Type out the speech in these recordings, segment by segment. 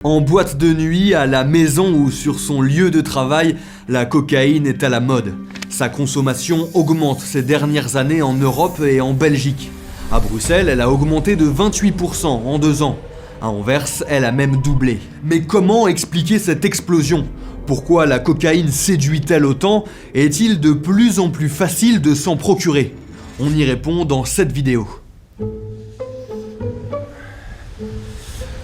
En boîte de nuit, à la maison ou sur son lieu de travail, la cocaïne est à la mode. Sa consommation augmente ces dernières années en Europe et en Belgique. À Bruxelles, elle a augmenté de 28% en 2 ans. À Anvers, elle a même doublé. Mais comment expliquer cette explosion ? Pourquoi la cocaïne séduit-elle autant ? Et est-il de plus en plus facile de s'en procurer ? On y répond dans cette vidéo.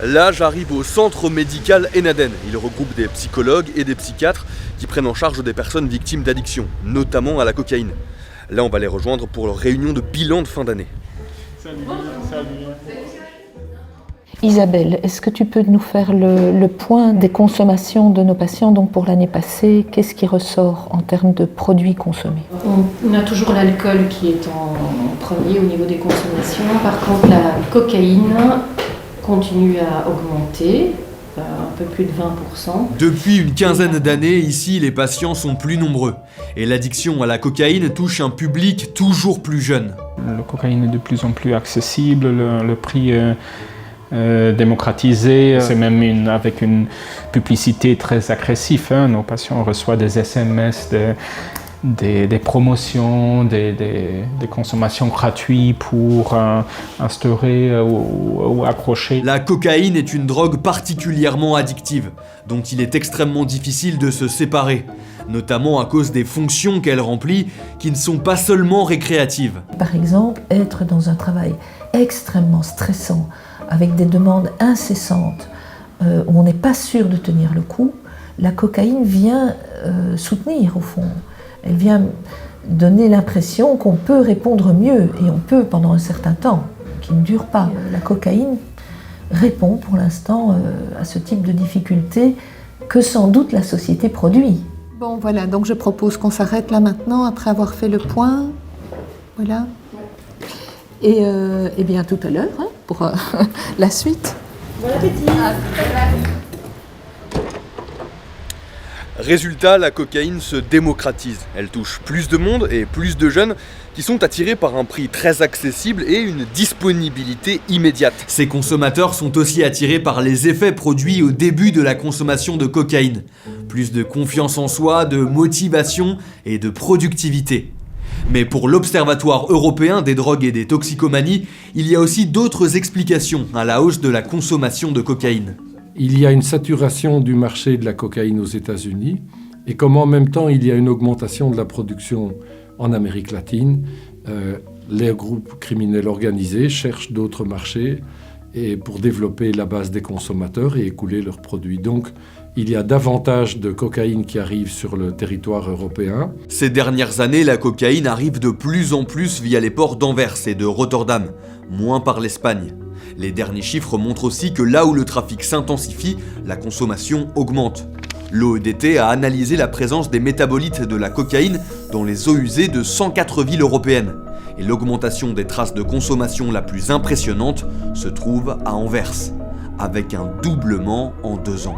Là, j'arrive au centre médical Enaden. Il regroupe des psychologues et des psychiatres qui prennent en charge des personnes victimes d'addiction, notamment à la cocaïne. Là, on va les rejoindre pour leur réunion de bilan de fin d'année. Salut. Isabelle, est-ce que tu peux nous faire le point des consommations de nos patients donc pour l'année passée? Qu'est-ce qui ressort en termes de produits consommés? On a toujours l'alcool qui est en premier au niveau des consommations. Par contre, la cocaïne continue à augmenter, un peu plus de 20%. Depuis une quinzaine d'années, ici, les patients sont plus nombreux. Et l'addiction à la cocaïne touche un public toujours plus jeune. La cocaïne est de plus en plus accessible, le prix démocratisé, c'est même avec une publicité très agressive. Nos patients reçoivent des SMS, des promotions, des consommations gratuites pour instaurer ou accrocher. La cocaïne est une drogue particulièrement addictive, dont il est extrêmement difficile de se séparer, notamment à cause des fonctions qu'elle remplit, qui ne sont pas seulement récréatives. Par exemple, être dans un travail extrêmement stressant, avec des demandes incessantes, où on n'est pas sûr de tenir le coup, la cocaïne vient soutenir au fond. Elle vient donner l'impression qu'on peut répondre mieux, et on peut pendant un certain temps, qui ne dure pas. La cocaïne répond pour l'instant à ce type de difficultés que sans doute la société produit. Bon voilà, donc je propose qu'on s'arrête là maintenant, après avoir fait le point. Voilà. Et bien tout à l'heure, hein, pour la suite. Bon appétit. Résultat, la cocaïne se démocratise. Elle touche plus de monde et plus de jeunes qui sont attirés par un prix très accessible et une disponibilité immédiate. Ces consommateurs sont aussi attirés par les effets produits au début de la consommation de cocaïne. Plus de confiance en soi, de motivation et de productivité. Mais pour l'Observatoire européen des drogues et des toxicomanies, il y a aussi d'autres explications à la hausse de la consommation de cocaïne. Il y a une saturation du marché de la cocaïne aux États-Unis et comme en même temps il y a une augmentation de la production en Amérique latine, les groupes criminels organisés cherchent d'autres marchés et pour développer la base des consommateurs et écouler leurs produits. Donc il y a davantage de cocaïne qui arrive sur le territoire européen. Ces dernières années, la cocaïne arrive de plus en plus via les ports d'Anvers et de Rotterdam, moins par l'Espagne. Les derniers chiffres montrent aussi que là où le trafic s'intensifie, la consommation augmente. L'OEDT a analysé la présence des métabolites de la cocaïne dans les eaux usées de 104 villes européennes. Et l'augmentation des traces de consommation la plus impressionnante se trouve à Anvers, avec un doublement en 2 ans.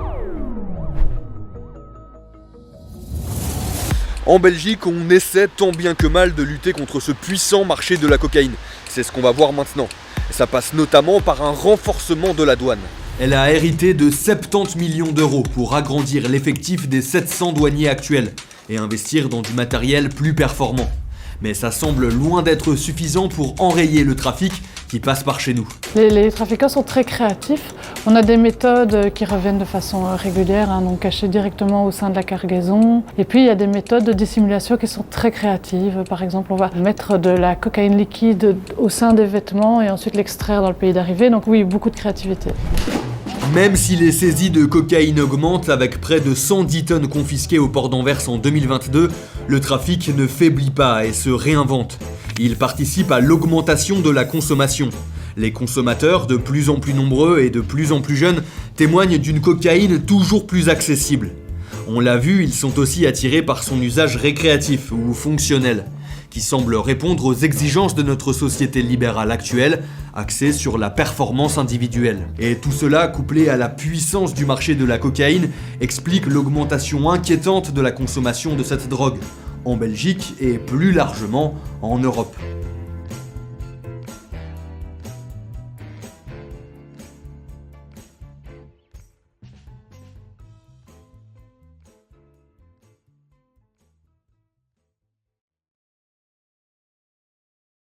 En Belgique, on essaie tant bien que mal de lutter contre ce puissant marché de la cocaïne. C'est ce qu'on va voir maintenant. Ça passe notamment par un renforcement de la douane. Elle a hérité de 70 millions d'euros pour agrandir l'effectif des 700 douaniers actuels et investir dans du matériel plus performant. Mais ça semble loin d'être suffisant pour enrayer le trafic qui passe par chez nous. Les trafiquants sont très créatifs. On a des méthodes qui reviennent de façon régulière, donc cachées directement au sein de la cargaison. Et puis il y a des méthodes de dissimulation qui sont très créatives. Par exemple, on va mettre de la cocaïne liquide au sein des vêtements et ensuite l'extraire dans le pays d'arrivée. Donc oui, beaucoup de créativité. Même si les saisies de cocaïne augmentent avec près de 110 tonnes confisquées au port d'Anvers en 2022, le trafic ne faiblit pas et se réinvente. Il participe à l'augmentation de la consommation. Les consommateurs, de plus en plus nombreux et de plus en plus jeunes, témoignent d'une cocaïne toujours plus accessible. On l'a vu, ils sont aussi attirés par son usage récréatif ou fonctionnel, qui semble répondre aux exigences de notre société libérale actuelle, axée sur la performance individuelle. Et tout cela, couplé à la puissance du marché de la cocaïne, explique l'augmentation inquiétante de la consommation de cette drogue, en Belgique et plus largement en Europe.